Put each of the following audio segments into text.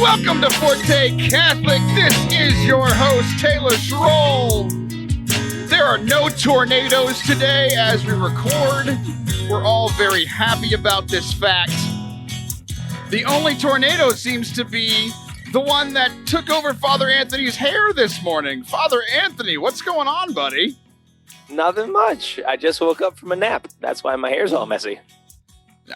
Welcome to Forte Catholic. This is your host, Taylor Schroll. There are no tornadoes today as we record. We're all very happy about this fact. The only tornado seems to be the one that took over Father Anthony's hair this morning. Father Anthony, what's going on, buddy? Nothing much. I just woke up from a nap. That's why my hair's all messy.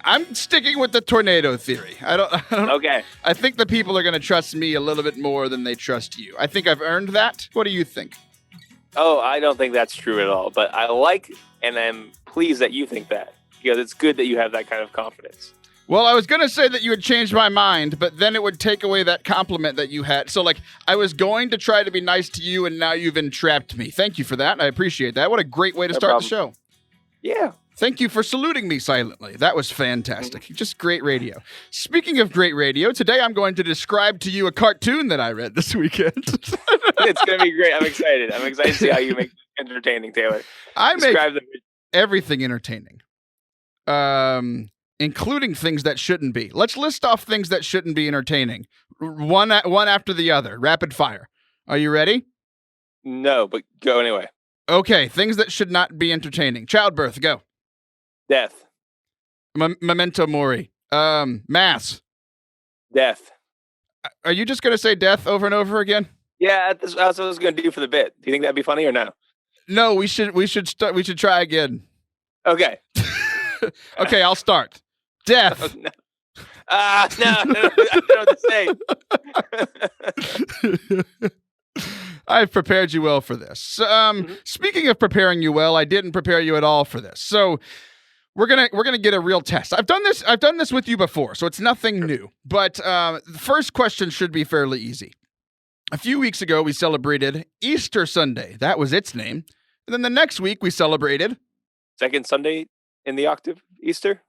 I'm sticking with the tornado theory. I don't Okay. I think the people are going to trust me a little bit more than they trust you. I think I've earned that. What do you think? Oh, I don't think that's true at all. But I like and I'm pleased that you think that, because it's good that you have that kind of confidence. Well, I was going to say that you had changed my mind, but then it would take away that compliment that you had. So, I was going to try to be nice to you, and now you've entrapped me. Thank you for that. I appreciate that. What a great way to start the show. Yeah. Thank you for saluting me silently. That was fantastic. Just great radio. Speaking of great radio, today I'm going to describe to you a cartoon that I read this weekend. It's going to be great. I'm excited. I'm excited to see how you make it entertaining, Taylor. I make everything entertaining, including things that shouldn't be. Let's list off things that shouldn't be entertaining. One after the other. Rapid fire. Are you ready? No, but go anyway. Okay, things that should not be entertaining. Childbirth, go. Death. Memento mori. Mass. Death. Are you just going to say death over and over again? Yeah, that's what I was going to do for the bit. Do you think that'd be funny or no? No, we should try again. Okay. Okay, I'll start. Death. Oh, no. No, I don't know what to say. I've prepared you well for this. Speaking of preparing you well, I didn't prepare you at all for this. So we're gonna get a real test. I've done this with you before, so it's nothing new. But the first question should be fairly easy. A few weeks ago, we celebrated Easter Sunday. That was its name. And then the next week, we celebrated Second Sunday in the octave, Easter?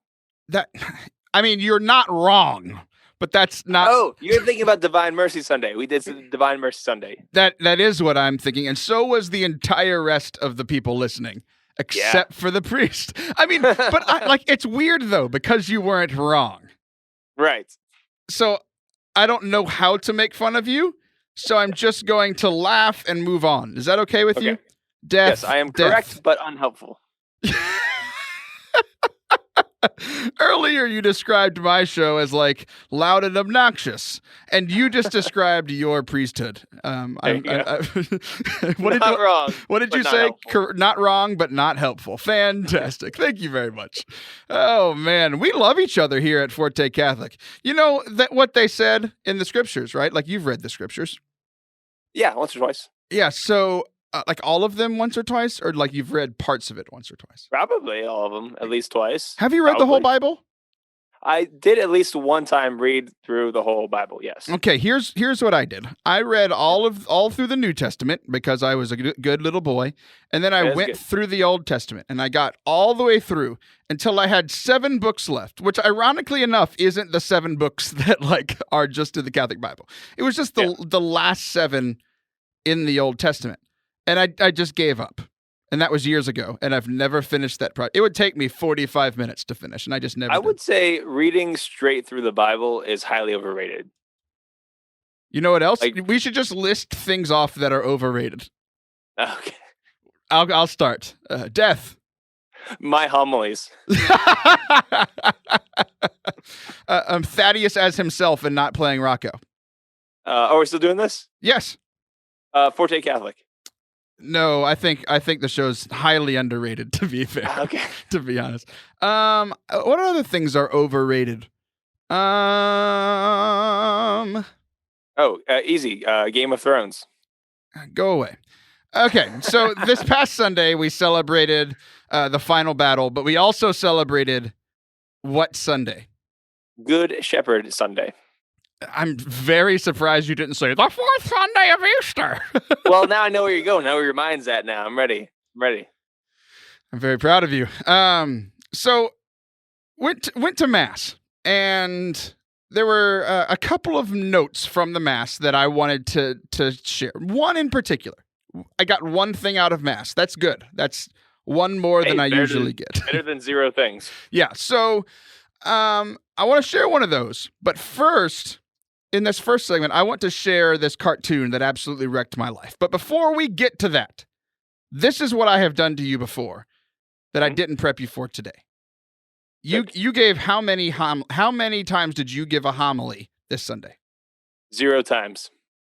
You're not wrong. But that's not... Oh, you're thinking about Divine Mercy Sunday. We did Divine Mercy Sunday. That is what I'm thinking. And so was the entire rest of the people listening, except for the priest. But it's weird, though, because you weren't wrong. Right. So I don't know how to make fun of you, so I'm just going to laugh and move on. Is that okay with you? Death. Yes, I am correct, but unhelpful. Earlier, you described my show as loud and obnoxious, and you just described your priesthood. Not wrong. What did you say? Not wrong, but not helpful. Fantastic. Thank you very much. Oh man, we love each other here at Forte Catholic. You know that what they said in the scriptures, right? You've read the scriptures. Yeah, once or twice. Yeah. So. All of them once or twice, or you've read parts of it once or twice? Probably all of them, at least twice. Have you read the whole Bible? I did at least one time read through the whole Bible, yes. Okay, here's what I did. I read all through the New Testament because I was a good little boy, and then I went through the Old Testament, and I got all the way through until I had 7 books left, which ironically enough isn't the 7 books that are just in the Catholic Bible. It was just the last 7 in the Old Testament. And I just gave up. And that was years ago. And I've never finished that project. It would take me 45 minutes to finish. And I just never did. Would say reading straight through the Bible is highly overrated. You know what else? We should just list things off that are overrated. Okay. I'll start. Death. My homilies. Thaddeus as himself and not playing Rocco. Are we still doing this? Yes. Forte Catholic. No, I think the show's highly underrated, to be fair. Okay. To be honest. What other things are overrated? Easy. Game of Thrones. Go away. Okay, so this past Sunday we celebrated the final battle, but we also celebrated what Sunday? Good Shepherd Sunday. I'm very surprised you didn't say the 4th Sunday of Easter. Well, now I know where you're going. Now where your mind's at now. I'm ready. I'm very proud of you. So went to Mass, and there were a couple of notes from the Mass that I wanted to share. One in particular. I got one thing out of Mass. That's good. That's one more than I usually get. Better than 0 things. Yeah. So I want to share one of those. But first, in this first segment, I want to share this cartoon that absolutely wrecked my life. But before we get to that, this is what I have done to you before that I didn't prep you for today. You gave how many times did you give a homily this Sunday? 0 times.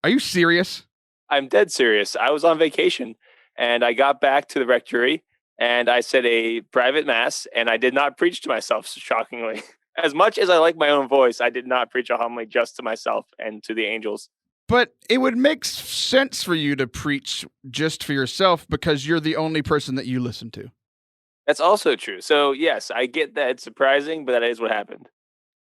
Are you serious? I'm dead serious. I was on vacation and I got back to the rectory and I said a private mass and I did not preach to myself, shockingly. As much as I like my own voice, I did not preach a homily just to myself and to the angels. But it would make sense for you to preach just for yourself because you're the only person that you listen to. That's also true. So, yes, I get that it's surprising, but that is what happened.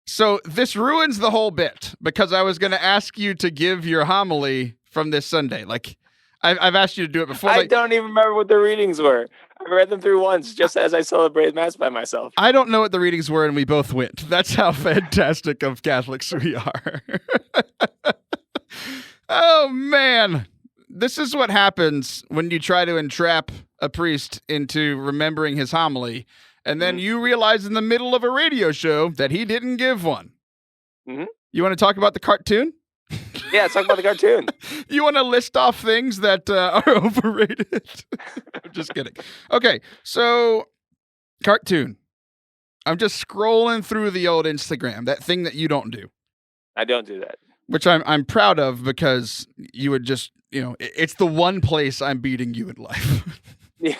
So this ruins the whole bit because I was going to ask you to give your homily from this Sunday. Like, I've asked you to do it before. I don't even remember what the readings were. I read them through once just as I celebrated Mass by myself. I don't know what the readings were, and we both went. That's how fantastic of Catholics we are. Oh, man. This is what happens when you try to entrap a priest into remembering his homily, and then you realize in the middle of a radio show that he didn't give one. Mm-hmm. You want to talk about the cartoon? Yeah, let's talk about the cartoon. You want to list off things that are overrated? I'm just kidding. Okay, so cartoon. I'm just scrolling through the old Instagram, that thing that you don't do. I don't do that. Which I'm proud of because you would just, it's the one place I'm beating you in life. Yeah.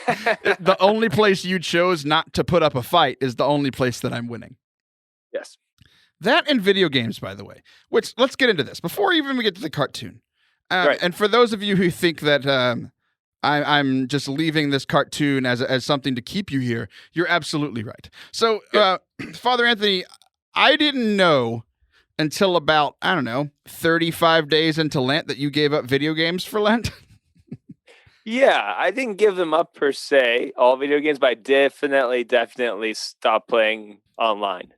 The only place you chose not to put up a fight is the only place that I'm winning. Yes. That and video games, by the way, which let's get into this before even we get to the cartoon. Right. And for those of you who think that I'm just leaving this cartoon as something to keep you here, you're absolutely right. So, Father Anthony, I didn't know until about, 35 days into Lent that you gave up video games for Lent. Yeah, I didn't give them up per se, all video games, but I definitely stopped playing online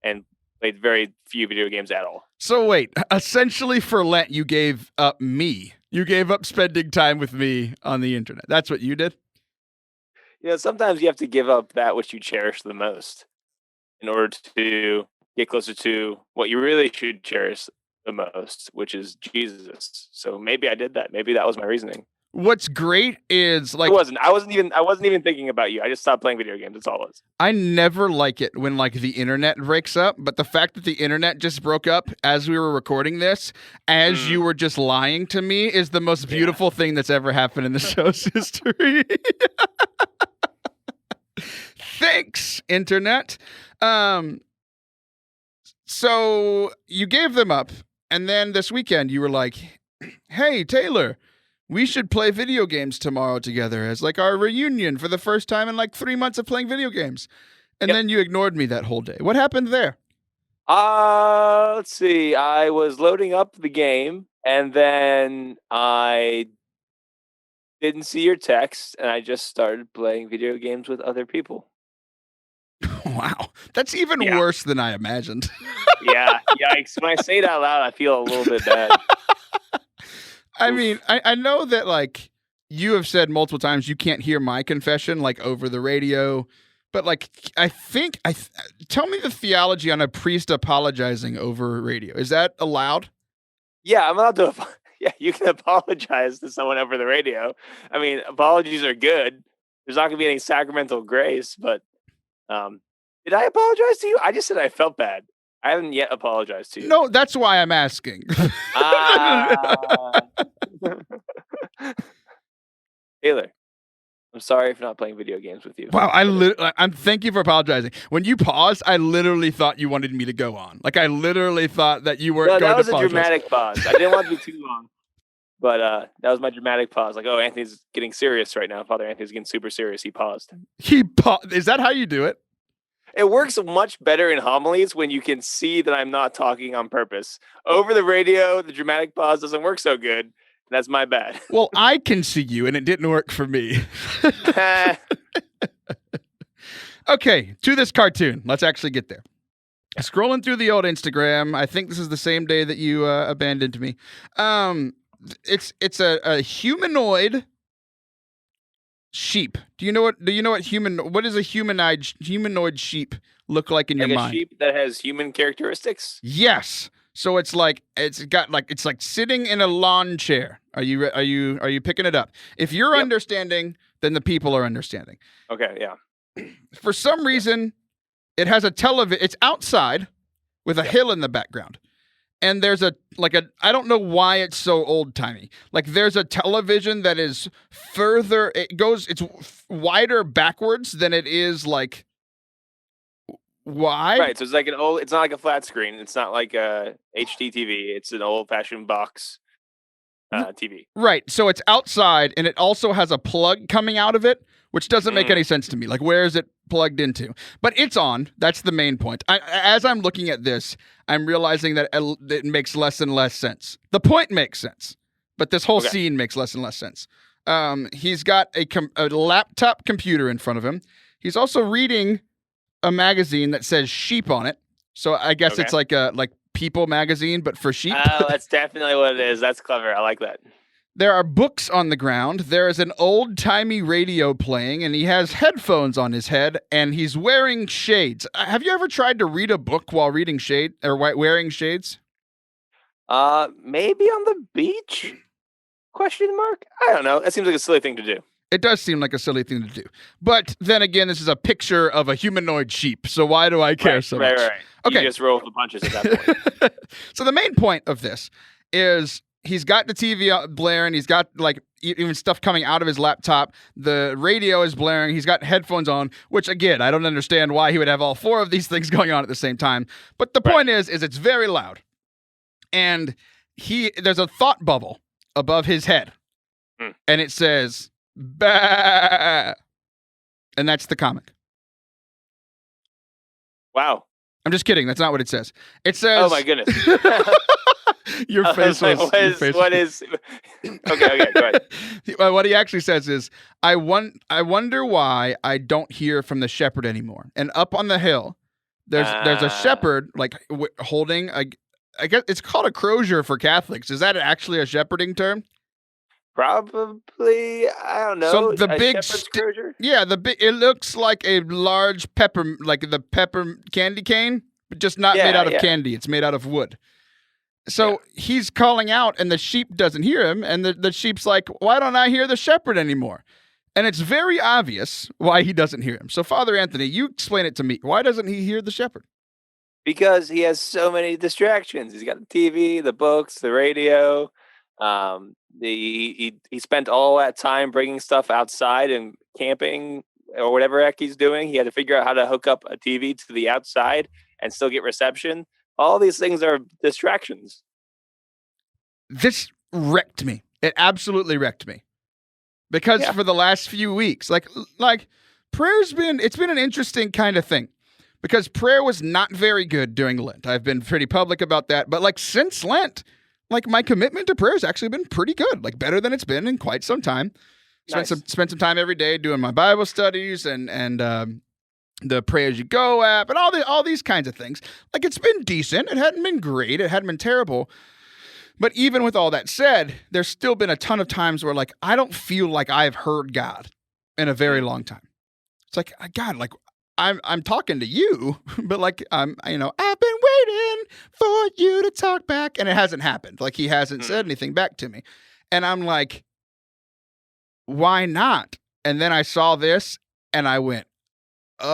and played very few video games at all. So wait, essentially for Lent, you gave up me. You gave up spending time with me on the internet. That's what you did? Sometimes you have to give up that which you cherish the most in order to get closer to what you really should cherish the most, which is Jesus. So maybe I did that. Maybe that was my reasoning. What's great is like I wasn't even thinking about you. I just stopped playing video games. That's all it was. I never like it when like the internet breaks up, but the fact that the internet just broke up as we were recording this, as you were just lying to me, is the most beautiful thing that's ever happened in the show's history. Thanks, internet. So you gave them up, and then this weekend you were like, "Hey, Taylor, we should play video games tomorrow together as like our reunion for the first time in like 3 months of playing video games." And then you ignored me that whole day. What happened there? Let's see. I was loading up the game and then I didn't see your text and I just started playing video games with other people. Wow. That's even worse than I imagined. Yeah. Yikes. When I say it out loud, I feel a little bit bad. I mean, I know that, like, you have said multiple times you can't hear my confession, like, over the radio. But, like, I think, tell me the theology on a priest apologizing over radio. Is that allowed? Yeah, I'm allowed to. Yeah, you can apologize to someone over the radio. I mean, apologies are good. There's not going to be any sacramental grace. But did I apologize to you? I just said I felt bad. I haven't yet apologized to you. No, that's why I'm asking. Taylor, I'm sorry for not playing video games with you. Wow, I'm thank you for apologizing. When you paused, I literally thought you wanted me to go on. Like, I literally thought that you weren't going to apologize. That was a dramatic pause. I didn't want to be too long. But that was my dramatic pause. Like, oh, Anthony's getting serious right now. Father Anthony's getting super serious. He paused. Is that how you do it? It works much better in homilies when you can see that I'm not talking on purpose. Over the radio, the dramatic pause doesn't work so good. That's my bad. Well, I can see you, and it didn't work for me. Okay, to this cartoon. Let's actually get there. Scrolling through the old Instagram, I think this is the same day that you abandoned me. It's a humanoid sheep. Do you know what what does a humanoid sheep look like in your mind? Like a sheep that has human characteristics? Yes. So it's like it's like sitting in a lawn chair. Are you picking it up? If you're understanding, then the people are understanding. Okay, yeah. For some reason, it has a television. It's outside with a hill in the background. And there's I don't know why it's so old timey. Like there's a television that is it's wider backwards than it is like wide. Right. So it's like it's not like a flat screen. It's not like a HD TV. It's an old fashioned box TV. Right. So it's outside and it also has a plug coming out of it, which doesn't make any sense to me. Like, where is it plugged into? But it's on. That's the main point. As I'm looking at this, I'm realizing that it makes less and less sense. The point makes sense, but this whole scene makes less and less sense. He's got a laptop computer in front of him. He's also reading a magazine that says sheep on it. So I guess it's like People magazine, but for sheep. Oh, that's definitely what it is. That's clever. I like that. There are books on the ground. There is an old-timey radio playing, and he has headphones on his head, and he's wearing shades. Have you ever tried to read a book while wearing shades? Maybe on the beach? Question mark? I don't know. That seems like a silly thing to do. It does seem like a silly thing to do. But then again, this is a picture of a humanoid sheep, so why do I care so much? Right. Okay. You just roll the punches at that point. So the main point of this is he's got the TV blaring. He's got like even stuff coming out of his laptop. The radio is blaring. He's got headphones on, which again, I don't understand why he would have all four of these things going on at the same time. But the point is it's very loud. And there's a thought bubble above his head. And it says, bah. And that's the comic. Wow. I'm just kidding. That's not what it says. It says... Oh, my goodness. Your face was... What is... Okay, go ahead. What he actually says is, I wonder why I don't hear from the shepherd anymore. And up on the hill, there's a shepherd like holding I guess it's called a crozier for Catholics. Is that actually a shepherding term? Probably, I don't know. So the big crozier? Yeah, it looks like a large pepper, like the pepper candy cane, but just not made out of candy. It's made out of wood. So he's calling out, and the sheep doesn't hear him, and the sheep's like, why don't I hear the shepherd anymore? And it's very obvious why he doesn't hear him. So Father Anthony, you explain it to me. Why doesn't he hear the shepherd? Because he has so many distractions. He's got the TV, the books, the radio. He spent all that time bringing stuff outside and camping or whatever heck he's doing. He had to figure out how to hook up a TV to the outside and still get reception. All these things are distractions. This wrecked me. It absolutely wrecked me. Because for the last few weeks, like prayer's been an interesting kind of thing. Because prayer was not very good during Lent. I've been pretty public about that. But like since Lent, like my commitment to prayer has actually been pretty good. Like better than it's been in quite some time. Spent some time every day doing my Bible studies and the Pray As You Go app and all these kinds of things. Like it's been decent. It hadn't been great. It hadn't been terrible. But even with all that said, there's still been a ton of times where like I don't feel like I've heard God in a very long time. It's like God, like I'm talking to you, but like I've been waiting for you to talk back, and it hasn't happened. Like he hasn't said anything back to me, and I'm like, why not? And then I saw this, and I went, oh,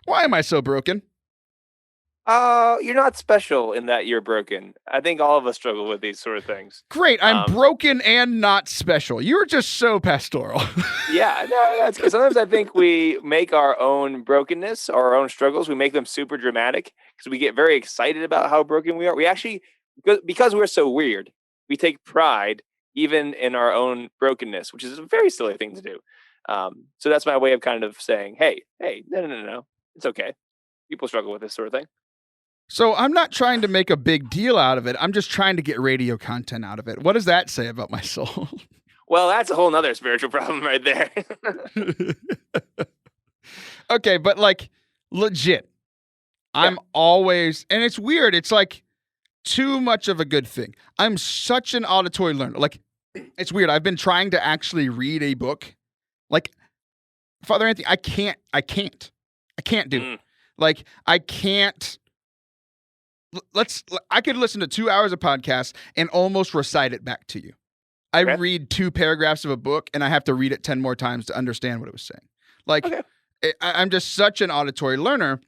why am I so broken? You're not special in that you're broken. I think all of us struggle with these sort of things. Great, I'm broken and not special. You're just so pastoral. Yeah, no, that's good. Sometimes I think we make our own brokenness, our own struggles, we make them super dramatic because we get very excited about how broken we are. We actually, because we're so weird, we take pride even in our own brokenness, which is a very silly thing to do. So that's my way of kind of saying, hey, no, it's okay. People struggle with this sort of thing. So I'm not trying to make a big deal out of it. I'm just trying to get radio content out of it. What does that say about my soul? Well, that's a whole nother spiritual problem right there. Okay, but like legit, I'm always, and it's weird. It's like too much of a good thing. I'm such an auditory learner. Like it's weird. I've been trying to actually read a book. Like Father Anthony, I can't do it. Like I can't. I could listen to 2 hours of podcast and almost recite it back to you. I read 2 paragraphs of a book and I have to read it 10 more times to understand what it was saying. Like I'm just such an auditory learner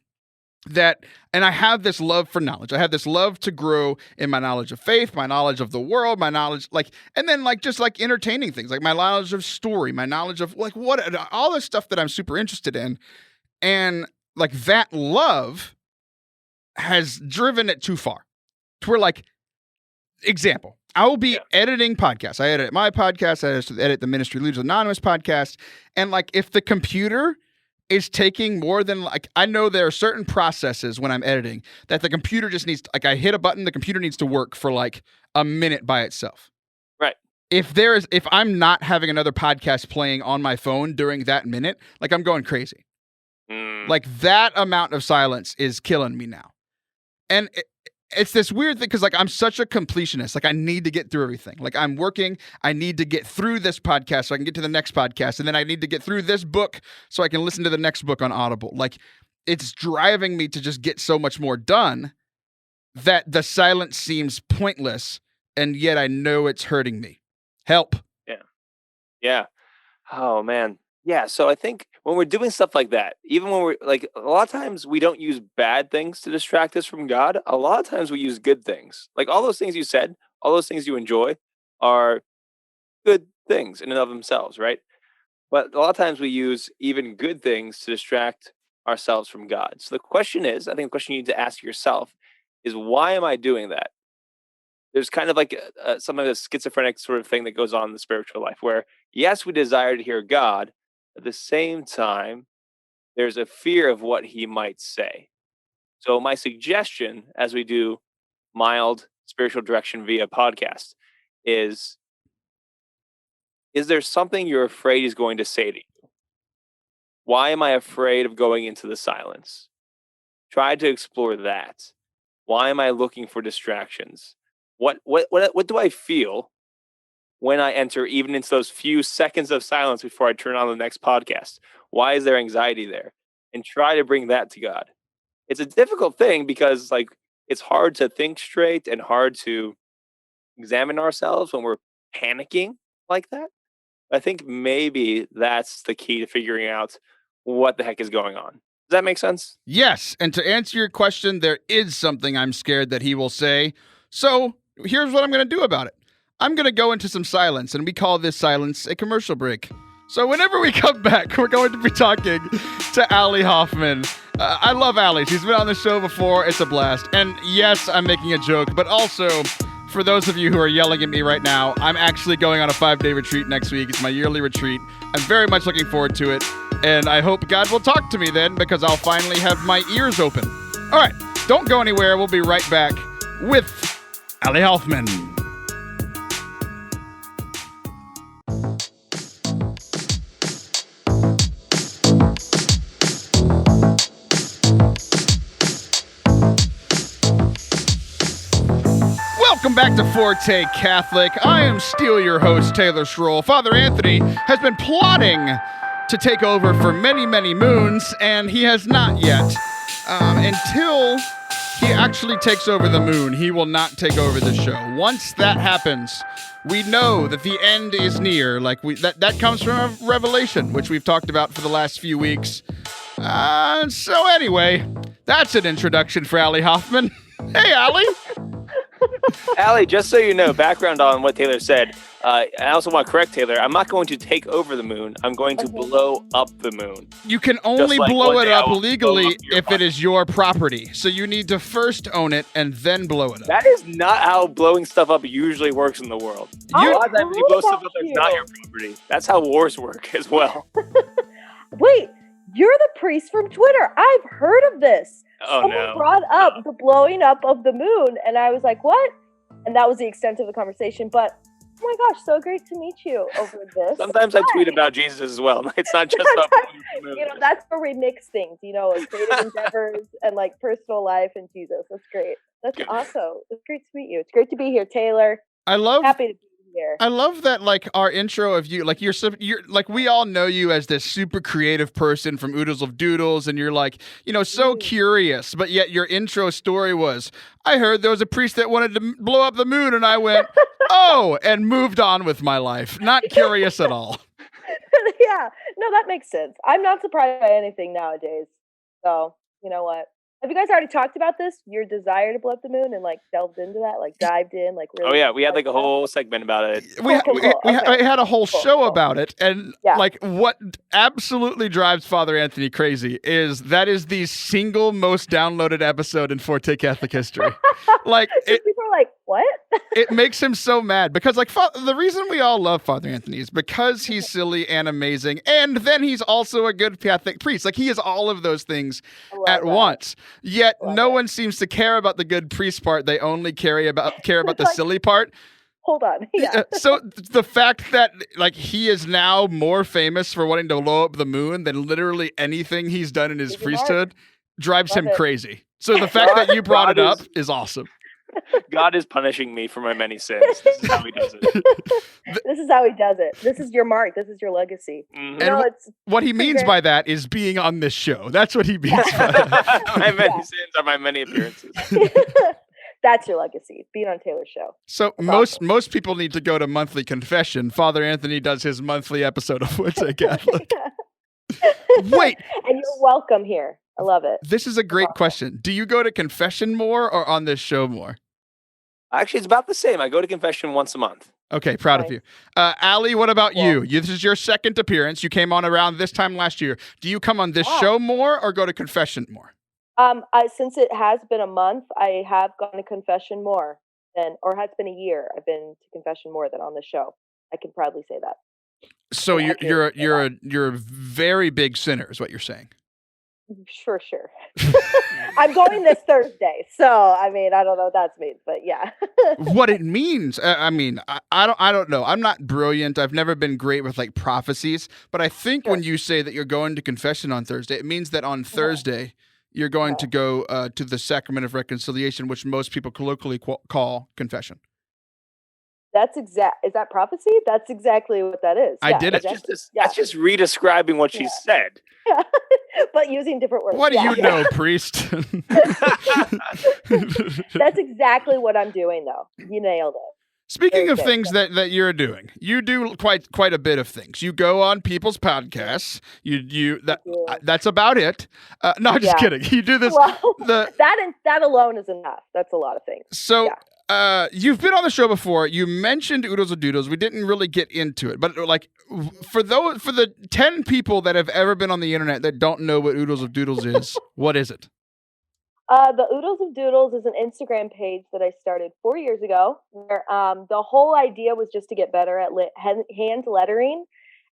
that, and I have this love for knowledge. I have this love to grow in my knowledge of faith, my knowledge of the world, my knowledge, like, and then like, just like entertaining things, like my knowledge of story, my knowledge of like all this stuff that I'm super interested in. And like that love has driven it too far to where, like, example, I will be editing podcasts. I edit my podcast. I edit the Ministry Leaders Anonymous podcast. And like, if the computer is taking more than, like, I know there are certain processes when I'm editing that the computer just needs to, like, I hit a button, the computer needs to work for like a minute by itself. Right. If I'm not having another podcast playing on my phone during that minute, like I'm going crazy. Like that amount of silence is killing me now. And it's this weird thing because, like, I'm such a completionist. Like, I need to get through everything. Like, I'm working. I need to get through this podcast so I can get to the next podcast. And then I need to get through this book so I can listen to the next book on Audible. Like, it's driving me to just get so much more done that the silence seems pointless. And yet I know it's hurting me. Help. Yeah. Oh, man. Yeah. So I think when we're doing stuff like that, even when we're like, a lot of times we don't use bad things to distract us from God. A lot of times we use good things. Like all those things you said, all those things you enjoy are good things in and of themselves, right? But a lot of times we use even good things to distract ourselves from God. So the question is, I think the question you need to ask yourself is, why am I doing that? There's kind of like some of the schizophrenic sort of thing that goes on in the spiritual life where, yes, we desire to hear God. At the same time, there's a fear of what he might say. So my suggestion, as we do mild spiritual direction via podcast, is there something you're afraid he's going to say to you? Why am I afraid of going into the silence? Try to explore that. Why am I looking for distractions? What do I feel when I enter even into those few seconds of silence before I turn on the next podcast? Why is there anxiety there? And try to bring that to God. It's a difficult thing because, like, it's hard to think straight and hard to examine ourselves when we're panicking like that. I think maybe that's the key to figuring out what the heck is going on. Does that make sense? Yes. And to answer your question, there is something I'm scared that he will say. So here's what I'm going to do about it. I'm going to go into some silence, and we call this silence a commercial break. So whenever we come back, we're going to be talking to Allie Hoffman. I love Allie. She's been on the show before. It's a blast. And yes, I'm making a joke, but also, for those of you who are yelling at me right now, I'm actually going on a 5-day retreat next week. It's my yearly retreat. I'm very much looking forward to it. And I hope God will talk to me then, because I'll finally have my ears open. All right, don't go anywhere. We'll be right back with Allie Hoffman. Welcome back to Forte Catholic. I am still your host, Taylor Schroll. Father Anthony has been plotting to take over for many, many moons, and he has not yet. Until he actually takes over the moon, he will not take over the show. Once that happens, we know that the end is near. Like that comes from a revelation, which we've talked about for the last few weeks. So anyway, that's an introduction for Allie Hoffman. Hey, Allie. Allie, just so you know, background on what Taylor said. I also want to correct Taylor. I'm not going to take over the moon. I'm going to blow up the moon. You can only blow it up legally if it is your property. So you need to first own it and then blow it up. That is not how blowing stuff up usually works in the world. A lot of times you blow stuff up that's not your property. That's how wars work as well. Wait, you're the priest from Twitter. I've heard of this. Someone brought up the blowing up of the moon, and I was like, what? And that was the extent of the conversation. But, oh my gosh, so great to meet you over this. Sometimes I tweet about Jesus as well. It's not just about the moon. You know, that's where we mix things, you know, like creative endeavors and like personal life and Jesus. That's great. That's awesome. It's great to meet you. It's great to be here, Taylor. I love Happy to be here. I love that, like, our intro of you, like, you're like, we all know you as this super creative person from Oodles of Doodles, and you're like, so curious, but yet your intro story was, I heard there was a priest that wanted to blow up the moon, and I went, oh, and moved on with my life. Not curious at all. Yeah, no, that makes sense. I'm not surprised by anything nowadays. So, you know what? Have you guys already talked about this? Your desire to blow up the moon and like delved into that, like dived in, like really? Oh yeah, we had like a whole segment about it. We had a whole show about it, and like what absolutely drives Father Anthony crazy is that is the single most downloaded episode in Forte Catholic history. Like people are like, what? It makes him so mad because like the reason we all love Father Anthony is because he's silly and amazing, and then he's also a good Catholic priest. Like he is all of those things at once. Yet no one seems to care about the good priest part. They only care about the silly part. Hold on. Yeah. So the fact that like he is now more famous for wanting to blow up the moon than literally anything he's done in his priesthood drives him crazy. So the fact that you brought it up is awesome. God is punishing me for my many sins. This is how he does it. This is how he does it. This is your mark. This is your legacy. Mm-hmm. And what he means by that is being on this show. That's what he means by that. My many sins are my many appearances. That's your legacy, being on Taylor's show. So most people need to go to monthly confession. Father Anthony does his monthly episode of What's a Catholic. Wait. And you're welcome here. I love it. This is a great question. Do you go to confession more or on this show more? Actually, it's about the same. I go to confession once a month. Okay, proud of you. Allie, what about you? This is your second appearance. You came on around this time last year. Do you come on this show more or go to confession more? Since it has been a month, I have gone to confession more or has been a year. I've been to confession more than on the show. I can proudly say that. So you're a very big sinner, is what you're saying. Sure. I'm going this Thursday, so I mean, I don't know what that means, but yeah. What it means, I mean, I don't know. I'm not brilliant. I've never been great with like prophecies, but I think when you say that you're going to confession on Thursday, it means that on Thursday you're going to go to the Sacrament of Reconciliation, which most people colloquially call confession. Is that prophecy? That's exactly what that is. I did it. That's just re-describing what she said. Yeah. But using different words. What do you know, priest? That's exactly what I'm doing, though. You nailed it. Speaking of things that you're doing, you do quite a bit of things. You go on people's podcasts. That's about it. No, I'm just kidding. You do this. Well, that alone is enough. That's a lot of things. So. You've been on the show before. You mentioned Oodles of Doodles. We didn't really get into it, but like for the 10 people that have ever been on the internet that don't know what Oodles of Doodles is, what is it? The Oodles of Doodles is an Instagram page that I started 4 years ago, where the whole idea was just to get better at hand lettering,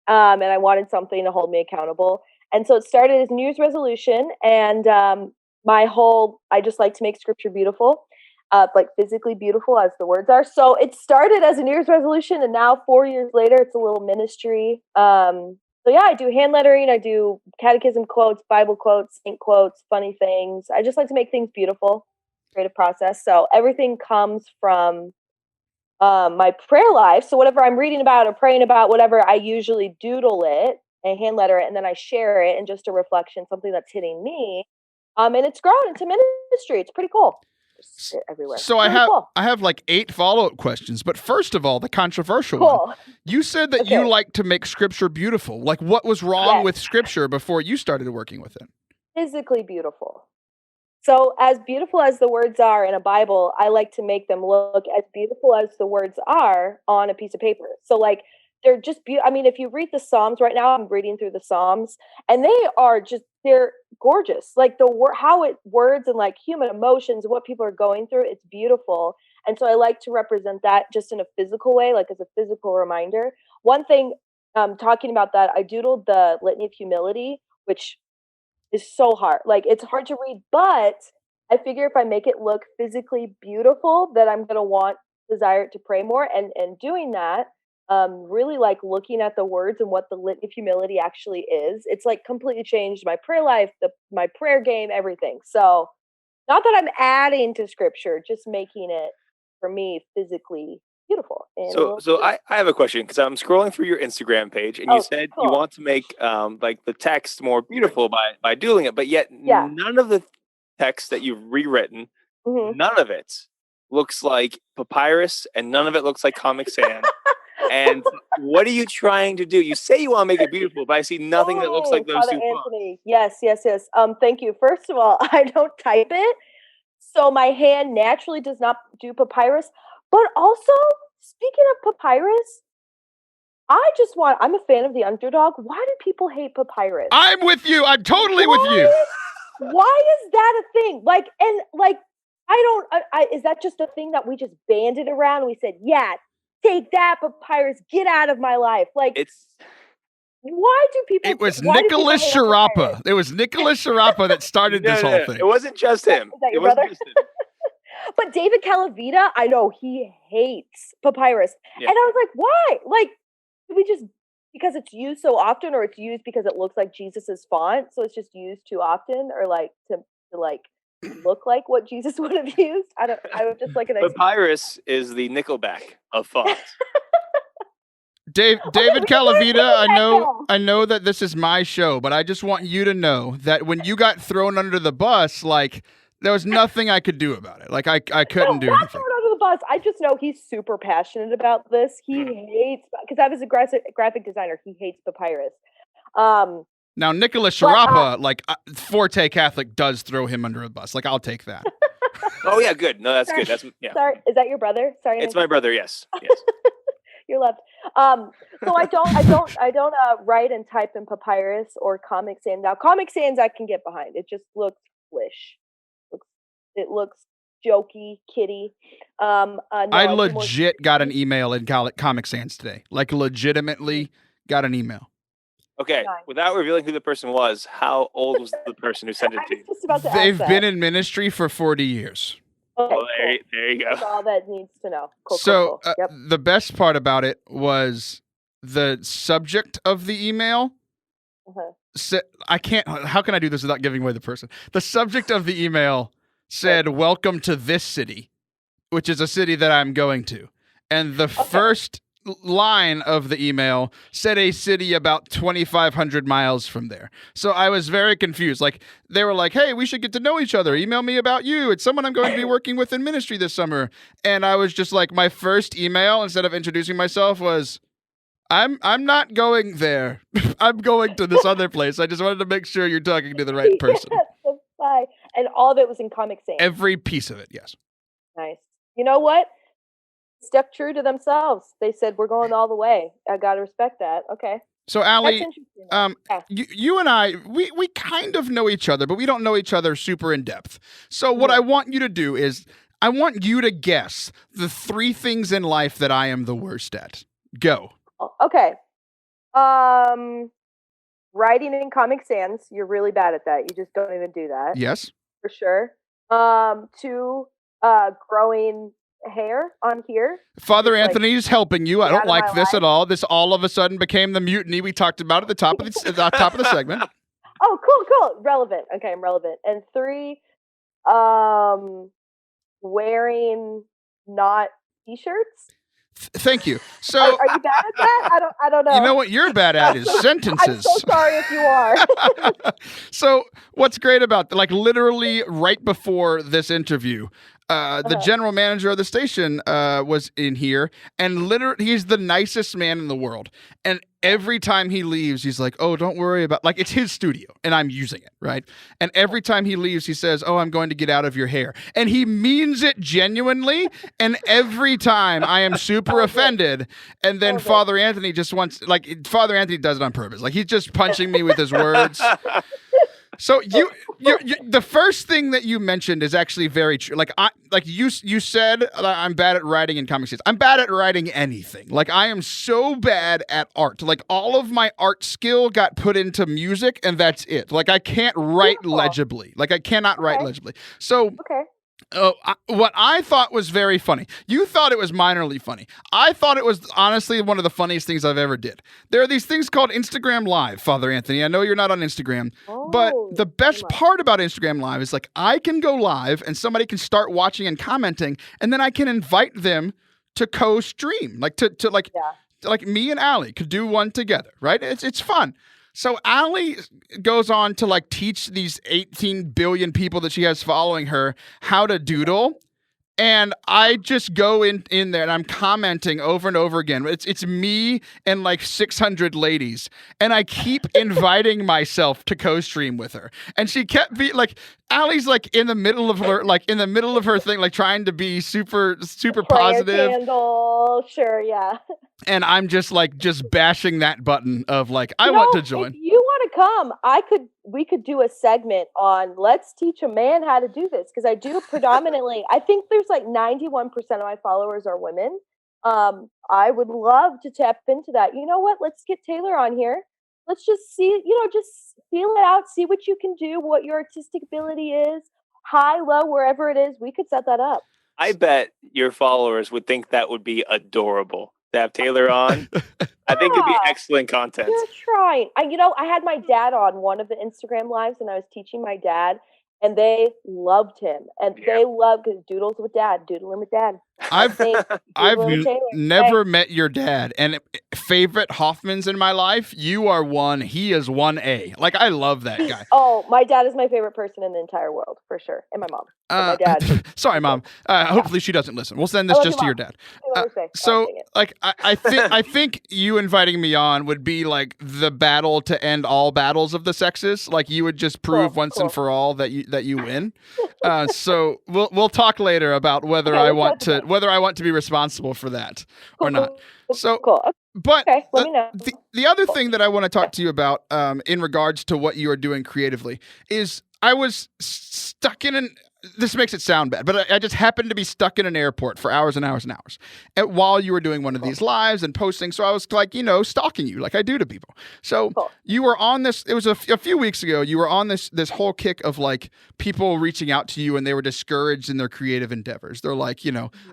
and I wanted something to hold me accountable. And so it started as a New Year's resolution, and I just like to make scripture beautiful. Like physically beautiful as the words are. So it started as a New Year's resolution, and now 4 years later, it's a little ministry. So yeah, I do hand lettering. I do catechism quotes, Bible quotes, saint quotes, funny things. I just like to make things beautiful, creative process. So everything comes from my prayer life. So whatever I'm reading about or praying about, whatever, I usually doodle it and hand letter it, and then I share it in just a reflection, something that's hitting me. And it's grown into ministry. It's pretty cool. Everywhere. So I have like 8 follow-up questions, but first of all, the controversial one. You said that you like to make scripture beautiful. Like, what was wrong with scripture before you started working with it? Physically beautiful. So as beautiful as the words are in a Bible, I like to make them look as beautiful as the words are on a piece of paper. So like they're just I mean, if you read the Psalms right now, I'm reading through the Psalms, and they're gorgeous. Like how it words and like human emotions, what people are going through, it's beautiful. And so I like to represent that just in a physical way, like as a physical reminder. One thing, talking about that, I doodled the Litany of Humility, which is so hard. Like it's hard to read, but I figure if I make it look physically beautiful, that I'm going to desire to pray more. And doing that, really like looking at the words and what the Litany of Humility actually is. It's like completely changed my prayer life, my prayer game, everything. So not that I'm adding to scripture, just making it for me physically beautiful. And so I have a question because I'm scrolling through your Instagram page, and you said you want to make like the text more beautiful by doing it, but yet none of the text that you've rewritten, none of it looks like papyrus, and none of it looks like Comic Sans. And what are you trying to do? You say you want to make it beautiful, but I see nothing that looks like those Father two Anthony. Yes. Thank you. First of all, I don't type it, so my hand naturally does not do papyrus. But also, speaking of papyrus, I'm a fan of the underdog. Why do people hate papyrus? I'm with you. I'm totally with you. Why is that a thing? Is that just a thing that we just banded around and we said, yeah, take that, papyrus, get out of my life? Why do people? It was Nicholas Sharapa. It was Nicholas Sharapa that started this whole thing. It wasn't just him. Is that your brother? But David Calavita, I know he hates papyrus. Yeah. And I was like, why? Because it's used so often, or it's used because it looks like Jesus's font, so it's just used too often, or to look like what Jesus would have used. I would just like an papyrus is the Nickelback of fonts. David Calavita, I know that this is my show, but I just want you to know that when you got thrown under the bus, there was nothing I could do about it. I couldn't do anything. Thrown under the bus. I just know he's super passionate about this. He hates, because I was a graphic designer. He hates papyrus. Now Nicholas Sharapa, Forte Catholic, does throw him under a bus. I'll take that. Oh yeah, good. No, that's good. Sorry, is that your brother? Sorry, it's my brother. Yes. You're loved. So I don't write and type in papyrus or Comic Sans. Now Comic Sans I can get behind. It just looks flish. It looks jokey, kitty. I legit got an email in Comic Sans today. Legitimately got an email. Okay, without revealing who the person was, how old was the person who sent it to you? They've been in ministry for 40 years. Okay, well, there you go. That's all that needs to know. Cool. Yep. The best part about it was the subject of the email. I can't. How can I do this without giving away the person? The subject of the email said, "Welcome to this city," which is a city that I'm going to. And the first line of the email said a city about 2,500 miles from there. So I was very confused. They were like, "Hey, we should get to know each other. Email me about you. It's someone I'm going to be working with in ministry this summer." And I was just my first email, instead of introducing myself, was, I'm not going there. I'm going to this other place. I just wanted to make sure you're talking to the right person. Yes, bye. And all of it was in Comic Sans. Every piece of it, yes. Nice. You know what? Stuck true to themselves. They said, we're going all the way. I got to respect that. Okay. So, Allie, you and I, we kind of know each other, but we don't know each other super in depth. So what I want you to do is, I want you to guess the 3 things in life that I am the worst at. Go. Okay. Writing in Comic Sans, you're really bad at that. You just don't even do that. Yes. For sure. 2, growing hair on here. Father Anthony's helping you. I don't like this at all. This all of a sudden became the mutiny we talked about at the top of the segment. Oh, cool. Relevant. Okay, I'm relevant. And 3, wearing not t-shirts. Thank you. So are you bad at that? I don't know. You know what you're bad at is sentences. I'm so sorry if you are. So what's great about literally right before this interview, the general manager of the station was in here, and literally he's the nicest man in the world. And every time he leaves, he's like, "Oh, don't worry about," it's his studio and I'm using it, right? And every time he leaves, he says, "Oh, I'm going to get out of your hair." And he means it genuinely. And every time I am super offended. And then Father Anthony just wants, Father Anthony does it on purpose. He's just punching me with his words. So you the first thing that you mentioned is actually very true. You said I'm bad at writing in Comic Sans. I'm bad at writing anything. I am so bad at art. All of my art skill got put into music, and that's it. I can't write legibly. I cannot write legibly. So what I thought was very funny. You thought it was minorly funny. I thought it was honestly one of the funniest things I've ever did. There are these things called Instagram Live, Father Anthony. I know you're not on Instagram, but the best part about Instagram Live is I can go live and somebody can start watching and commenting, and then I can invite them to co-stream, like to like me and Allie could do one together, right? It's fun. So Allie goes on to like teach these 18 billion people that she has following her how to doodle. And I just go in there and I'm commenting over and over again. It's me and like 600 ladies. And I keep inviting myself to co-stream with her. And she kept like, Allie's like in the middle of her thing, like trying to be super positive. Candle. Sure, yeah. And I'm just bashing that button of like, I want to join. If you want to come, we could do a segment on let's teach a man how to do this. Because I do predominantly, I think there's like 91% of my followers are women. I would love to tap into that. You know what? Let's get Taylor on here. Let's just see, just feel it out, see what you can do, what your artistic ability is, high, low, wherever it is. We could set that up. I bet your followers would think that would be adorable to have Taylor on. I think it'd be excellent content. You're trying. I had my dad on one of the Instagram lives and I was teaching my dad and they loved him. And they loved because doodling with dad. I've never met your dad, and favorite Hoffmans in my life, you are one, he is 1A. Like, I love that guy. Oh, my dad is my favorite person in the entire world, for sure. And my mom. My dad. Sorry, Mom. Hopefully she doesn't listen. We'll send this just to your dad. I think you inviting me on would be like the battle to end all battles of the sexes. Like, you would just prove once and for all that you win. So we'll talk later about whether I want to be responsible for that or not. So, but let me know. The other thing that I want to talk to you about in regards to what you are doing creatively is I was stuck in this makes it sound bad, but I just happened to be stuck in an airport for hours and hours and hours while you were doing one of these lives and posting. So I was like, stalking you like I do to people. So you were on this, it was a few weeks ago, you were on this whole kick of like people reaching out to you and they were discouraged in their creative endeavors. They're like,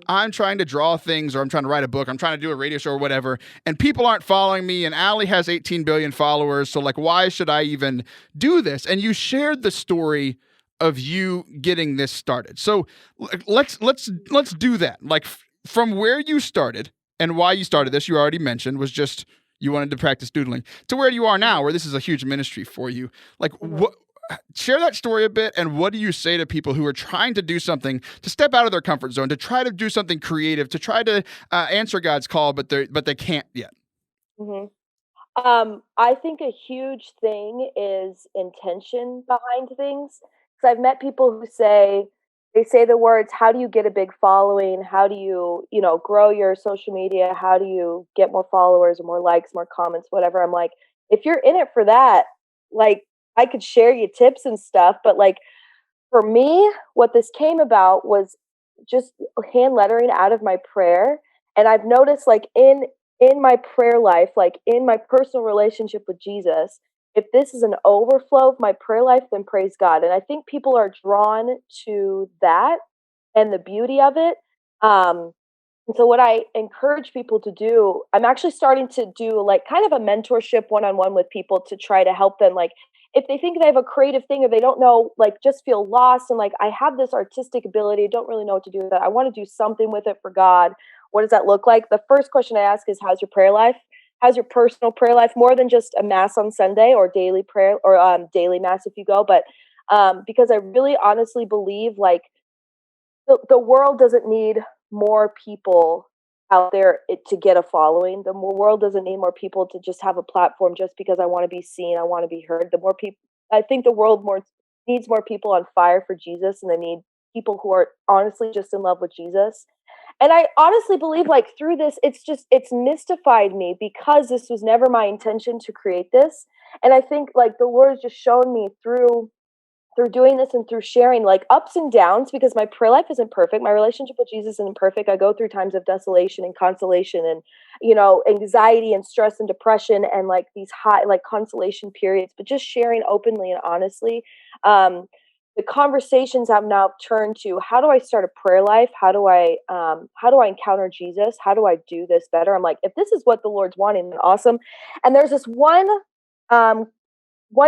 I'm trying to draw things or I'm trying to write a book. I'm trying to do a radio show or whatever. And people aren't following me and Allie has 18 billion followers. So like, why should I even do this? And you shared the story of you getting this started. So let's do that. Like from where you started and why you started this, you already mentioned was just you wanted to practice doodling to where you are now, where this is a huge ministry for you. Like share that story a bit. And what do you say to people who are trying to do something to step out of their comfort zone, to try to do something creative, to try to answer God's call, but they can't yet? Mm-hmm. I think a huge thing is intention behind things. Because I've met people who say the words, how do you get a big following? How do you, grow your social media? How do you get more followers or more likes, more comments, whatever? I'm like, if you're in it for that, like I could share you tips and stuff. But like for me, what this came about was just hand lettering out of my prayer. And I've noticed like in my prayer life, like in my personal relationship with Jesus, if this is an overflow of my prayer life, then praise God. And I think people are drawn to that and the beauty of it. And so what I encourage people to do, I'm actually starting to do like kind of a mentorship one-on-one with people to try to help them. Like if they think they have a creative thing or they don't know, like just feel lost and like, I have this artistic ability, don't really know what to do with that. I want to do something with it for God. What does that look like? The first question I ask is, how's your prayer life? How's your personal prayer life? More than just a mass on Sunday or daily prayer or daily mass if you go. But because I really honestly believe like the world doesn't need more people out there to get a following. The world doesn't need more people to just have a platform just because I want to be seen. I want to be heard. The more people, I think the world needs more people on fire for Jesus, and they need people who are honestly just in love with Jesus. And I honestly believe like through this, it's mystified me because this was never my intention to create this. And I think like the Lord has just shown me through doing this and through sharing like ups and downs, because my prayer life isn't perfect. My relationship with Jesus isn't perfect. I go through times of desolation and consolation and, anxiety and stress and depression and like these high, like consolation periods, but just sharing openly and honestly. The conversations have now turned to, how do I start a prayer life? How do I encounter Jesus? How do I do this better? I'm like, if this is what the Lord's wanting, then awesome. And there's this one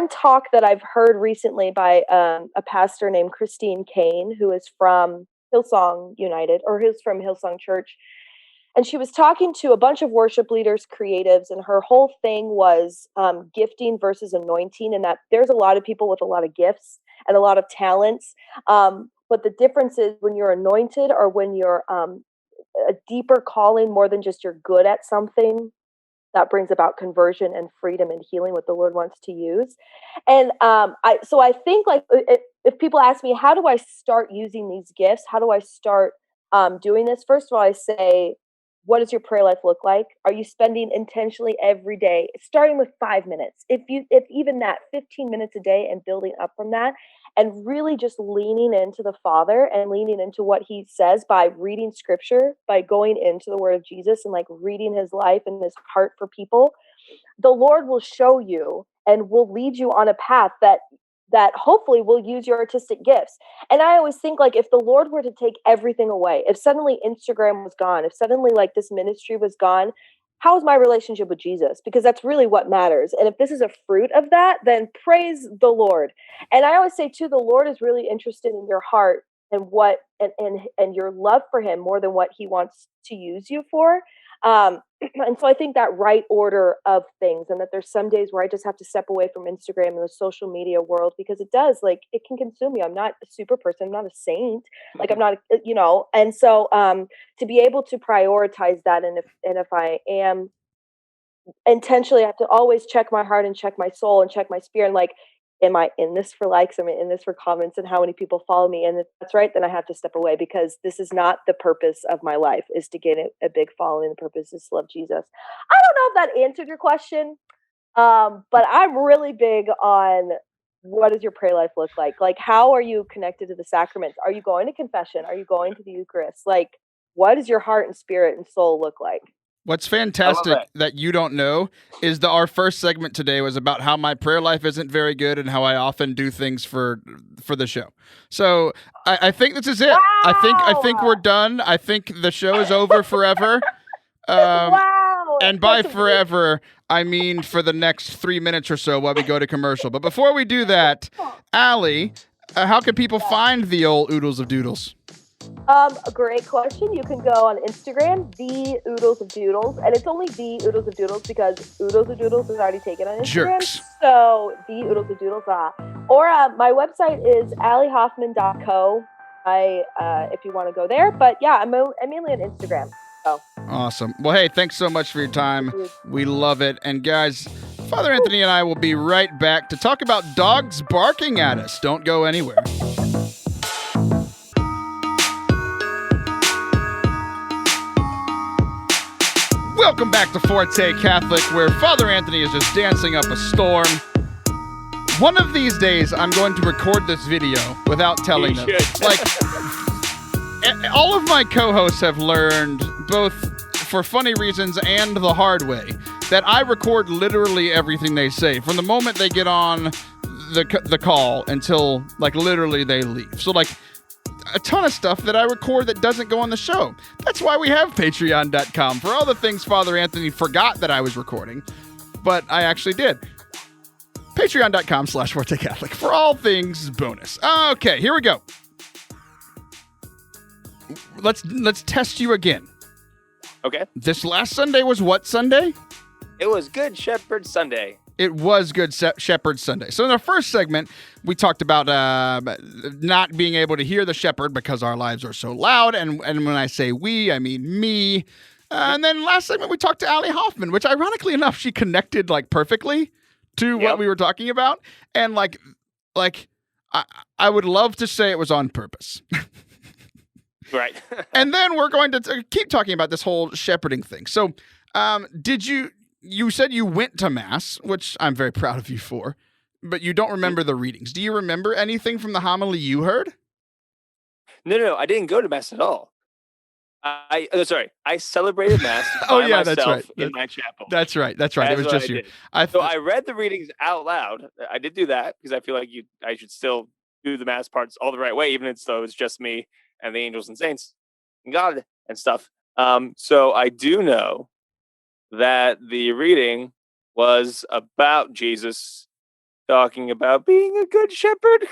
talk that I've heard recently by a pastor named Christine Kane, who is from Hillsong United, or who's from Hillsong Church. And she was talking to a bunch of worship leaders, creatives, and her whole thing was gifting versus anointing, and that there's a lot of people with a lot of gifts and a lot of talents. But the difference is when you're anointed or when you're a deeper calling more than just you're good at something, that brings about conversion and freedom and healing, what the Lord wants to use. And I think like if people ask me, how do I start using these gifts? How do I start doing this? First of all, I say, what does your prayer life look like? Are you spending intentionally every day, starting with 5 minutes? If even that 15 minutes a day and building up from that, and really just leaning into the Father and leaning into what he says by reading scripture, by going into the word of Jesus and like reading his life and his heart for people, the Lord will show you and will lead you on a path that hopefully will use your artistic gifts. And I always think like if the Lord were to take everything away, if suddenly Instagram was gone, if suddenly like this ministry was gone, how's my relationship with Jesus? Because that's really what matters. And if this is a fruit of that, then praise the Lord. And I always say too, the Lord is really interested in your heart and what and your love for him more than what he wants to use you for. And so I think that right order of things, and that there's some days where I just have to step away from Instagram and the social media world because it does, like, it can consume me. I'm not a super person. I'm not a saint. Like I'm not, and so to be able to prioritize that. And if I am intentionally, I have to always check my heart and check my soul and check my spirit. And like, am I in this for likes? Am I in this for comments and how many people follow me? And if that's right, then I have to step away because this is not the purpose of my life, is to get a big following. The purpose is to love Jesus. I don't know if that answered your question, but I'm really big on what does your prayer life look like? Like, how are you connected to the sacraments? Are you going to confession? Are you going to the Eucharist? Like, what does your heart and spirit and soul look like? What's fantastic that you don't know is that our first segment today was about how my prayer life isn't very good and how I often do things for the show. So I think this is it. Wow. I think we're done. I think the show is over forever. Wow. And by forever, I mean for the next 3 minutes or so while we go to commercial. But before we do that, Allie, how can people find the old Oodles of Doodles? A great question. You can go on Instagram, the Oodles of Doodles, and it's only the Oodles of Doodles because Oodles of Doodles is already taken on Instagram. Jerks. So the Oodles of Doodles, or my website is alliehoffman.co. If you want to go there, but yeah, I'm mainly on Instagram. So. Awesome. Well, hey, thanks so much for your time. We love it. And guys, Father Anthony and I will be right back to talk about dogs barking at us. Don't go anywhere. Welcome back to Forte Catholic, where Father Anthony is just dancing up a storm. One of these days, I'm going to record this video without telling them. Like, all of my co-hosts have learned, both for funny reasons and the hard way, that I record literally everything they say from the moment they get on the call until, like, literally they leave. So, like, a ton of stuff that I record that doesn't go on the show. That's why we have patreon.com for all the things Father Anthony forgot that I was recording, but I actually did. Patreon.com/Forte Catholic for all things bonus. Okay, here we go. Let's test you again. Okay. This last Sunday was what Sunday? It was Good Shepherd Sunday. It was Good Shepherd Sunday. So in our first segment, we talked about not being able to hear the shepherd because our lives are so loud. And when I say we, I mean me. And then last segment, we talked to Allie Hoffman, which ironically enough, she connected like perfectly to what we were talking about. And like I would love to say it was on purpose. Right. And then we're going to keep talking about this whole shepherding thing. So you said you went to Mass, which I'm very proud of you for, but you don't remember the readings. Do you remember anything from the homily you heard? No, I didn't go to Mass at all. I celebrated Mass by myself in my chapel. That's right. It was just you. So I read the readings out loud. I did do that because I feel like I should still do the Mass parts all the right way, even though it's just me and the angels and saints and God and stuff. So I do know that the reading was about Jesus talking about being a good shepherd, ?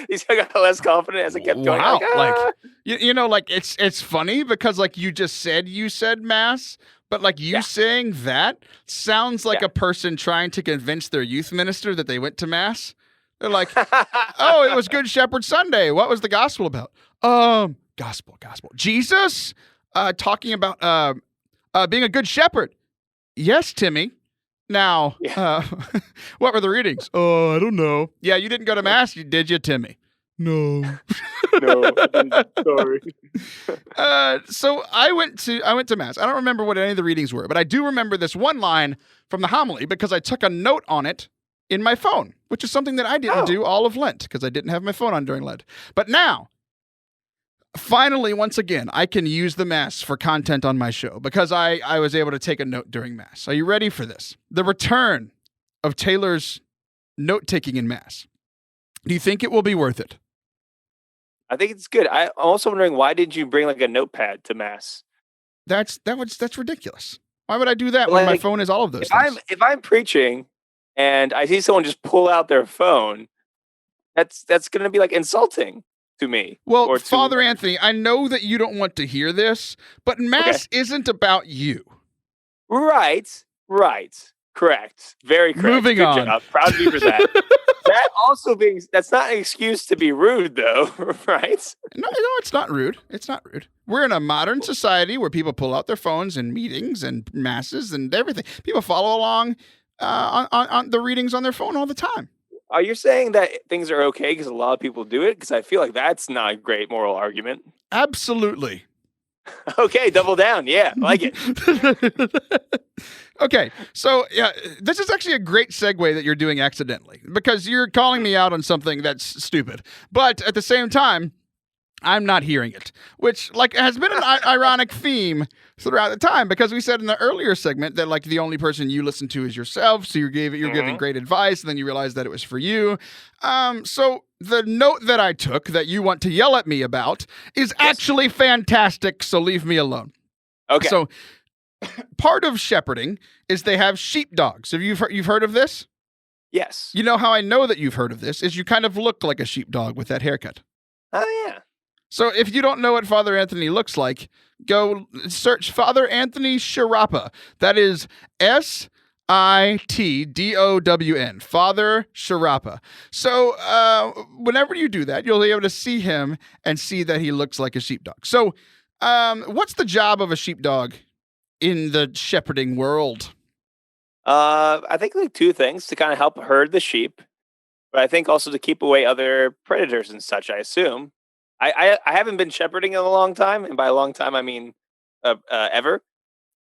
He's got less confident as it kept going. Wow. Like, you know, like it's funny because like you said mass, but like you saying that sounds like a person trying to convince their youth minister that they went to mass. They're like, oh, it was Good Shepherd Sunday. What was the gospel about? Gospel. Jesus talking about being a good shepherd. Yes, Timmy. Now, what were the readings? Oh, I don't know. Yeah, you didn't go to mass, did you, Timmy? No. No, sorry. So I went to mass. I don't remember what any of the readings were, but I do remember this one line from the homily because I took a note on it in my phone, which is something that I didn't do all of Lent because I didn't have my phone on during Lent. But now, finally, once again, I can use the mass for content on my show because I was able to take a note during mass. Are you ready for this? The return of Taylor's note-taking in mass. Do you think it will be worth it? I think it's good. I'm also wondering, why did you bring like a notepad to mass? That's ridiculous. Why would I do that when my phone is all of those things? If I'm preaching and I see someone just pull out their phone, that's going to be like insulting to me. Well, Father Anthony, I know that you don't want to hear this, but mass isn't about you. Right. Correct. Very correct. Moving Good on. Job. Proud of you for that. That's not an excuse to be rude, though, right? No, it's not rude. It's not rude. We're in a modern society where people pull out their phones in meetings and masses and everything. People follow along on the readings on their phone all the time. Are you saying that things are okay because a lot of people do it? Because I feel like that's not a great moral argument. Absolutely. Okay, double down. Yeah, I like it. Okay, so this is actually a great segue that you're doing accidentally because you're calling me out on something that's stupid. But at the same time, I'm not hearing it, which like has been an ironic theme throughout the time because we said in the earlier segment that like the only person you listen to is yourself. So you're giving great advice, and then you realize that it was for you. So the note that I took that you want to yell at me about is actually fantastic. So leave me alone. Okay. So part of shepherding is they have sheepdogs. Have you've heard of this? Yes. You know how I know that you've heard of this is you kind of look like a sheepdog with that haircut. Oh yeah. So if you don't know what Father Anthony looks like, go search Father Anthony Sharapa. That is SITDOWN, Father Sharapa. So whenever you do that, you'll be able to see him and see that he looks like a sheepdog. So what's the job of a sheepdog in the shepherding world? I think like two things: to kind of help herd the sheep, but I think also to keep away other predators and such, I assume. I haven't been shepherding in a long time, and by a long time I mean ever.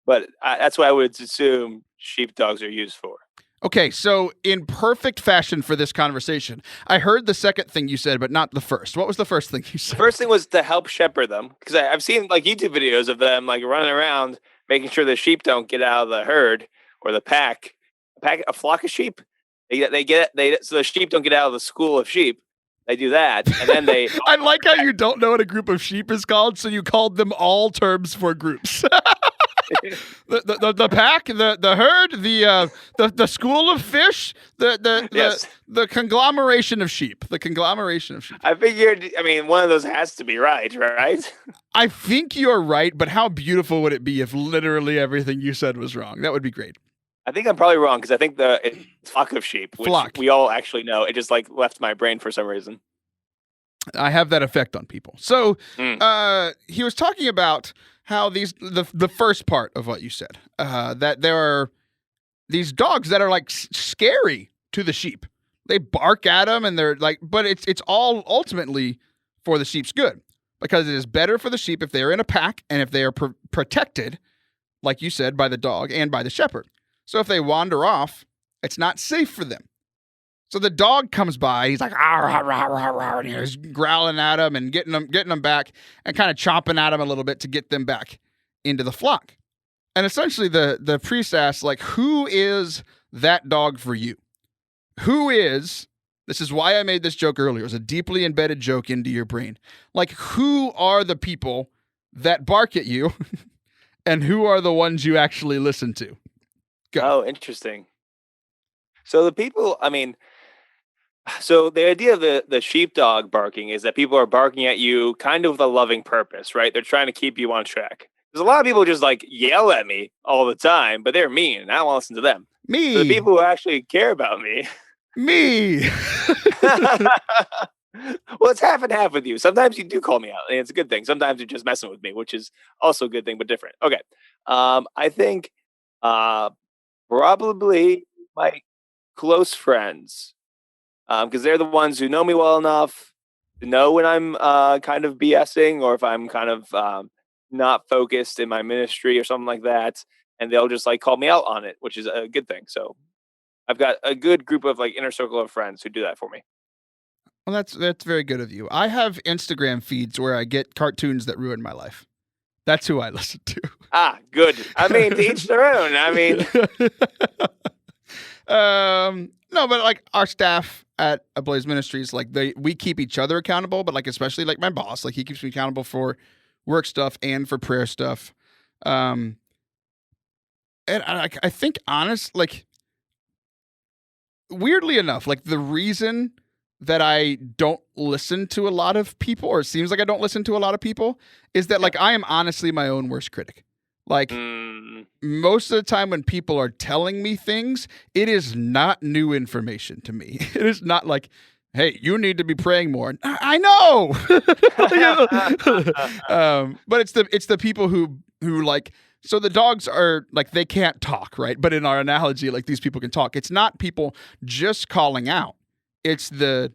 But that's what I would assume sheepdogs are used for. Okay, so in perfect fashion for this conversation, I heard the second thing you said, but not the first. What was the first thing you said? The first thing was to help shepherd them, because I've seen like YouTube videos of them like running around, making sure the sheep don't get out of the herd or the pack. A flock of sheep. So the sheep don't get out of the school of sheep. They do that, and then they. I like how you don't know what a group of sheep is called, so you called them all terms for groups. the pack, the herd, the school of fish, the conglomeration of sheep. The conglomeration of sheep. I figured. I mean, one of those has to be right? I think you're right, but how beautiful would it be if literally everything you said was wrong? That would be great. I think I'm probably wrong because I think it's flock of sheep, which we all actually know. It just like left my brain for some reason. I have that effect on people. So he was talking about how the first part of what you said, that there are these dogs that are like scary to the sheep. They bark at them and they're like, but it's all ultimately for the sheep's good because it is better for the sheep if they're in a pack and if they are protected, like you said, by the dog and by the shepherd. So if they wander off, it's not safe for them. So the dog comes by, he's like, and he's growling at him and getting them back and kind of chomping at him a little bit to get them back into the flock. And essentially the priest asks, like, who is that dog for you? This is why I made this joke earlier. It was a deeply embedded joke into your brain. Like, who are the people that bark at you and who are the ones you actually listen to? Go. Oh, interesting. So the people, I mean, So the idea of the sheepdog barking is that people are barking at you kind of with a loving purpose, right? They're trying to keep you on track. There's a lot of people who just like yell at me all the time, but they're mean, and I don't want to listen to them. So the Me. people who actually care about me. Me. Well, it's half and half with you. Sometimes you do call me out, and it's a good thing. Sometimes you're just messing with me, which is also a good thing, but different. Okay. I think uh, probably my close friends, because they're the ones who know me well enough to know when I'm kind of BSing or if I'm kind of not focused in my ministry or something like that, and they'll just like call me out on it, which is a good thing. So I've got a good group of like inner circle of friends who do that for me. Well, that's very good of you. I have Instagram feeds where I get cartoons that ruin my life. That's who I listen to. Ah, good. I mean, to each their own. I mean, no, but like our staff at Ablaze Ministries, like we keep each other accountable, but like especially like my boss, like he keeps me accountable for work stuff and for prayer stuff. And I think like weirdly enough, like the reason that I don't listen to a lot of people, or it seems like I don't listen to a lot of people, is that like I am honestly my own worst critic. Like most of the time when people are telling me things, it is not new information to me. It is not like, hey, you need to be praying more. I know. But it's the people who like, so the dogs are like, they can't talk, right? But in our analogy, like these people can talk. It's not people just calling out. It's the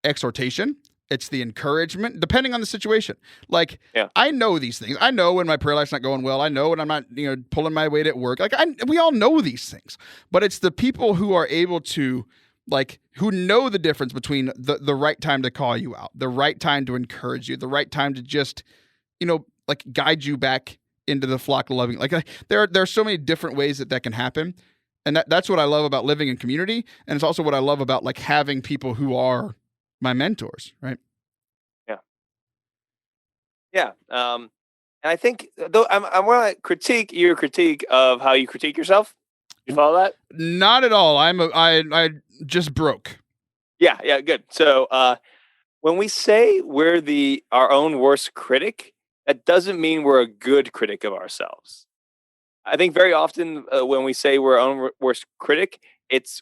exhortation. It's the encouragement, depending on the situation. Like, I know these things. I know when my prayer life's not going well. I know when I'm not, pulling my weight at work. Like, we all know these things. But it's the people who are able to, like, who know the difference between the right time to call you out, the right time to encourage you, the right time to just, like, guide you back into the flock of loving. Like, there are so many different ways that can happen. And that's what I love about living in community. And it's also what I love about, like, having people who are my mentors, right? Yeah. And I think though I want to critique your critique of how you critique yourself. You follow that? Not at all. I just broke. Yeah, good. So when we say we're our own worst critic, that doesn't mean we're a good critic of ourselves. I think very often when we say we're our own worst critic,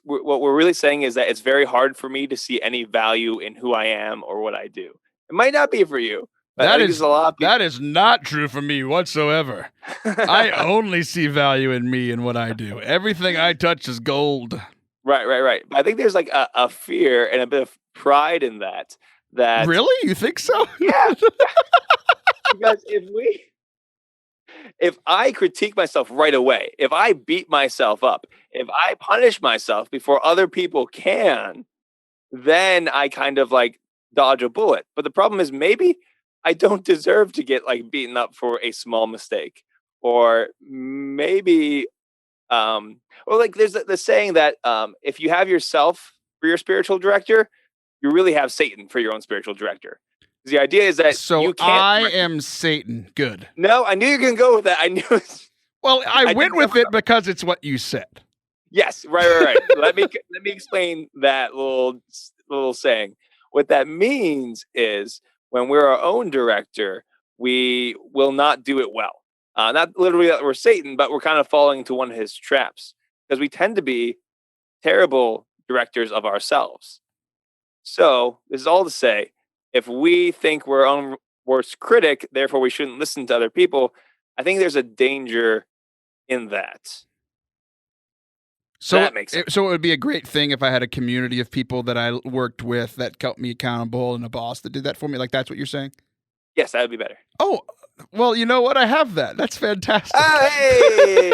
what we're really saying is that it's very hard for me to see any value in who I am or what I do. It might not be for you. That is not true for me whatsoever. I only see value in me and what I do. Everything I touch is gold. Right. But I think there's like a fear and a bit of pride in that. Really? You think so? Yeah. Because if I critique myself right away, if I beat myself up, if I punish myself before other people can, then I kind of like dodge a bullet. But the problem is maybe I don't deserve to get like beaten up for a small mistake. Or maybe or like there's the saying that if you have yourself for your spiritual director, you really have Satan for your own spiritual director. The idea is that you can't. I am Satan. Good. No, I knew you were going to go with that. I knew. Well, I went with it because it's what you said. Yes, right. let me explain that little saying. What that means is when we're our own director, we will not do it well. Not literally that we're Satan, but we're kind of falling into one of his traps because we tend to be terrible directors of ourselves. So this is all to say, if we think we're our own worst critic, therefore we shouldn't listen to other people, I think there's a danger in that. So that makes sense. So it would be a great thing if I had a community of people that I worked with that kept me accountable and a boss that did that for me. Like, that's what you're saying? Yes, that would be better. Oh, well, you know what? I have that. That's fantastic. Hey!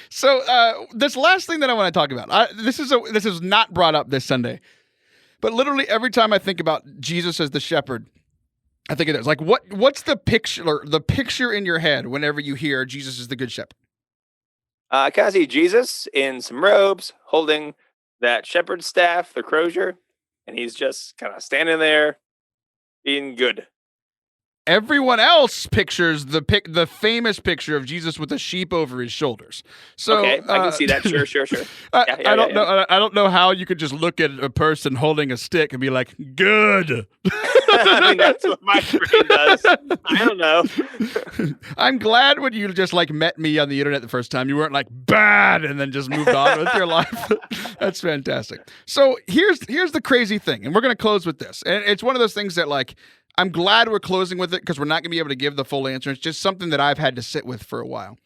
So this last thing that I want to talk about, this is not brought up this Sunday, but literally every time I think about Jesus as the shepherd, I think of this. Like, what's the picture in your head whenever you hear Jesus is the good shepherd? I kind of see Jesus in some robes holding that shepherd's staff, the crozier, and he's just kind of standing there being good. everyone else pictures the famous picture of Jesus with a sheep over his shoulders. So okay, I can see that. Sure. I don't know. I don't know how you could just look at a person holding a stick and be like, "Good." I mean, that's what my brain does. I don't know. I'm glad when you just like met me on the internet the first time, you weren't like bad and then just moved on with your life. That's fantastic. So here's the crazy thing, and we're gonna close with this. And it's one of those things that like I'm glad we're closing with it because we're not gonna be able to give the full answer. It's just something that I've had to sit with for a while.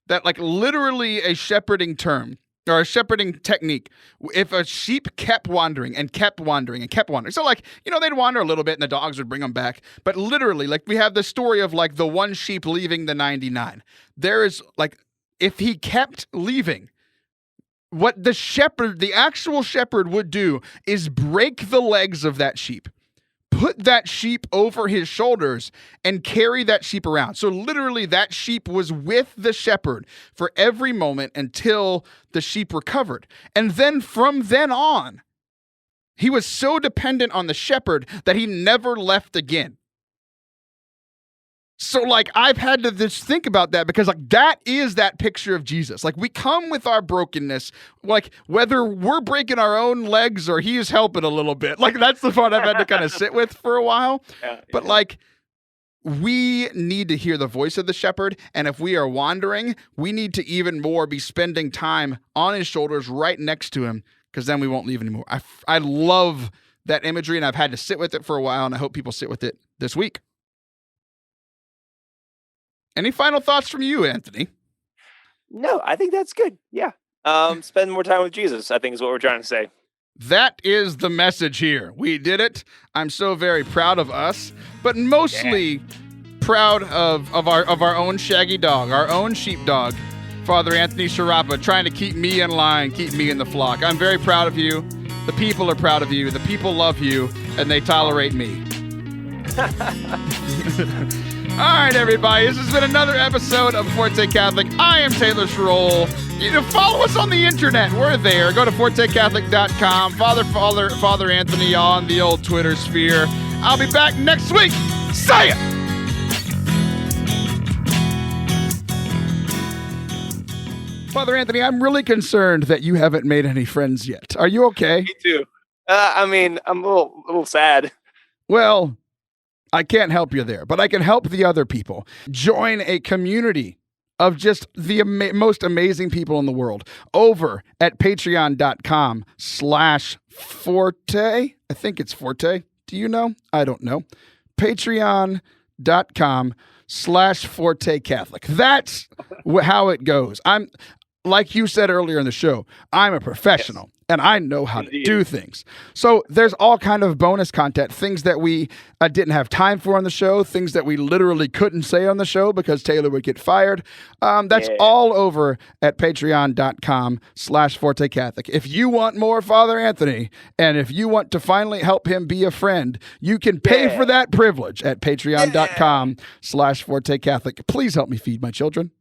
That like literally a shepherding term or a shepherding technique. If a sheep kept wandering and kept wandering and kept wandering. So like, they'd wander a little bit and the dogs would bring them back. But literally, like we have the story of like the one sheep leaving the 99. There is like, if he kept leaving, what the actual shepherd would do is break the legs of that sheep. Put that sheep over his shoulders and carry that sheep around. So literally that sheep was with the shepherd for every moment until the sheep recovered. And then from then on, he was so dependent on the shepherd that he never left again. So like I've had to just think about that because like that is that picture of Jesus. Like we come with our brokenness, like whether we're breaking our own legs or he's helping a little bit. Like that's the part I've had to kind of sit with for a while. Yeah. But like we need to hear the voice of the shepherd. And if we are wandering, we need to even more be spending time on his shoulders right next to him because then we won't leave anymore. I love that imagery and I've had to sit with it for a while and I hope people sit with it this week. Any final thoughts from you, Anthony? No, I think that's good. Yeah. Spend more time with Jesus, I think is what we're trying to say. That is the message here. We did it. I'm so very proud of us, but mostly proud of our own shaggy dog, our own sheepdog, Father Anthony Sharapa, trying to keep me in line, keep me in the flock. I'm very proud of you. The people are proud of you. The people love you, and they tolerate me. All right, everybody. This has been another episode of Forte Catholic. I am Taylor Schroll. Follow us on the internet. We're there. Go to fortecatholic.com. Father Anthony on the old Twitter sphere. I'll be back next week. See ya! Father Anthony, I'm really concerned that you haven't made any friends yet. Are you okay? Me too. I'm a little sad. Well, I can't help you there, but I can help the other people. Join a community of just the most amazing people in the world over at patreon.com/Forte. I think it's Forte. Do you know? I don't know. Patreon.com/Forte Catholic. That's how it goes. I'm, like you said earlier in the show, I'm a professional. Yes. And I know how to do things. So there's all kind of bonus content, things that we didn't have time for on the show, things that we literally couldn't say on the show because Taylor would get fired. That's all over at patreon.com/Forte Catholic. If you want more Father Anthony, and if you want to finally help him be a friend, you can pay for that privilege at patreon.com/Forte Catholic. Please help me feed my children.